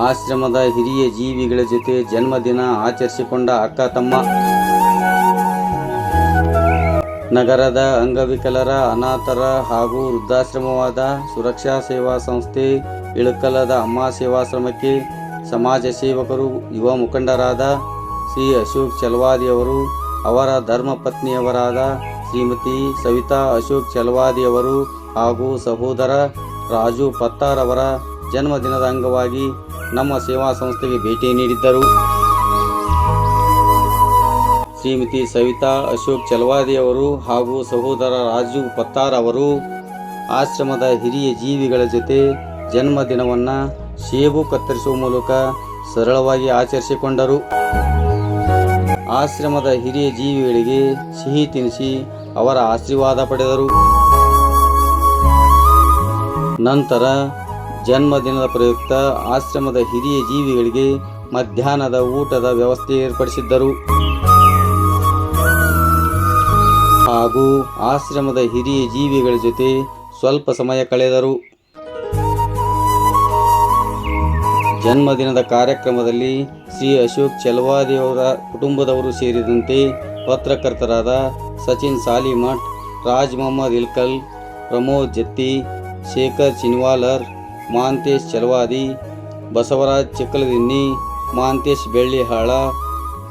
ಆಶ್ರಮದ ಹಿರಿಯ ಜೀವಿಗಳ ಜೊತೆ ಜನ್ಮದಿನ ಆಚರಿಸಿಕೊಂಡ ಅಕ್ಕ ತಮ್ಮ. ನಗರದ ಅಂಗವಿಕಲರ, ಅನಾಥರ ಹಾಗೂ ವೃದ್ಧಾಶ್ರಮವಾದ ಸುರಕ್ಷಾ ಸೇವಾ ಸಂಸ್ಥೆ ಇಳಕಲದ ಅಮ್ಮ ಸೇವಾಶ್ರಮಕ್ಕೆ ಸಮಾಜ ಸೇವಕರು, ಯುವ ಮುಖಂಡರಾದ ಶ್ರೀ ಅಶೋಕ್ ಚಲವಾದಿಯವರು, ಅವರ ಧರ್ಮಪತ್ನಿಯವರಾದ ಶ್ರೀಮತಿ ಸವಿತಾ ಅಶೋಕ್ ಚಲವಾದಿಯವರು ಹಾಗೂ ಸಹೋದರ ರಾಜು ಪತ್ತಾರ್ ಅವರ ಜನ್ಮದಿನದ ಅಂಗವಾಗಿ ನಮ್ಮ ಸೇವಾ ಸಂಸ್ಥೆಗೆ ಭೇಟಿ ನೀಡಿದ್ದರು. ಶ್ರೀಮತಿ ಸವಿತಾ ಅಶೋಕ್ ಚಲವಾದಿಯವರು ಹಾಗೂ ಸಹೋದರ ರಾಜು ಪತ್ತಾರ್ ಅವರು ಆಶ್ರಮದ ಹಿರಿಯ ಜೀವಿಗಳ ಜೊತೆ ಜನ್ಮದಿನವನ್ನು ಸೇಬು ಕತ್ತರಿಸುವ ಮೂಲಕ ಸರಳವಾಗಿ ಆಚರಿಸಿಕೊಂಡರು. ಆಶ್ರಮದ ಹಿರಿಯ ಜೀವಿಗಳಿಗೆ ಸಿಹಿ ತಿನಿಸಿ ಅವರ ಆಶೀರ್ವಾದ ಪಡೆದರು. ನಂತರ ಜನ್ಮದಿನದ ಪ್ರಯುಕ್ತ ಆಶ್ರಮದ ಹಿರಿಯ ಜೀವಿಗಳಿಗೆ ಮಧ್ಯಾಹ್ನದ ಊಟದ ವ್ಯವಸ್ಥೆ ಏರ್ಪಡಿಸಿದ್ದರು ಹಾಗೂ ಆಶ್ರಮದ ಹಿರಿಯ ಜೀವಿಗಳ ಜೊತೆ ಸ್ವಲ್ಪ ಸಮಯ ಕಳೆದರು. ಜನ್ಮದಿನದ ಕಾರ್ಯಕ್ರಮದಲ್ಲಿ ಶ್ರೀ ಅಶೋಕ್ ಚಲವಾದಿಯವರ ಕುಟುಂಬದವರು ಸೇರಿದಂತೆ ಪತ್ರಕರ್ತರಾದ ಸಚಿನ್ ಸಾಲಿಮಠ್, ರಾಜ್ ಮೊಹಮ್ಮದ್ ಇಲ್ಕಲ್, ಪ್ರಮೋದ್ ಜತ್ತಿ, ಶೇಖರ್ ಚಿನ್ವಾಲರ್, ಮಹಾಂತೇಶ್ ಚಲವಾದಿ, ಬಸವರಾಜ್ ಚಿಕ್ಕಲದಿನ್ನಿ, ಮಹಾಂತೇಶ್ ಬೆಳ್ಳಿಹಾಳ,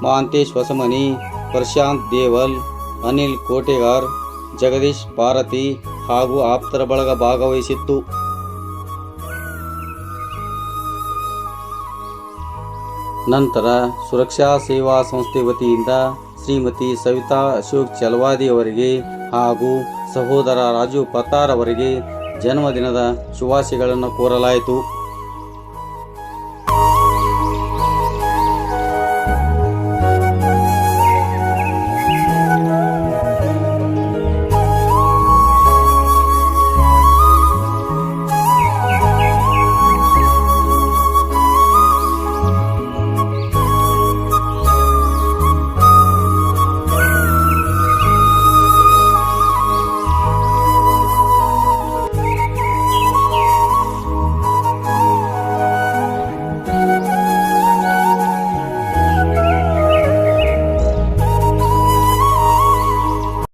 ಮಹಾಂತೇಶ್ ಹೊಸಮನಿ, ಪ್ರಶಾಂತ್ ದೇವಲ್, ಅನಿಲ್ ಕೋಟೆಗಾರ್, ಜಗದೀಶ್ ಭಾರತಿ ಹಾಗೂ ಆಪ್ತರ ಬಳಗ ಭಾಗವಹಿಸಿತ್ತು. ನಂತರ ಸುರಕ್ಷಾ ಸೇವಾ ಸಂಸ್ಥೆ ವತಿಯಿಂದ ಶ್ರೀಮತಿ ಸವಿತಾ ಅಶೋಕ್ ಚಲವಾದಿ ಅವರಿಗೆ ಹಾಗೂ ಸಹೋದರ ರಾಜು ಪತ್ತಾರ್ ಅವರಿಗೆ ಜನ್ಮದಿನದ ಶುಭಾಶಯಗಳನ್ನು ಕೋರಲಾಯಿತು.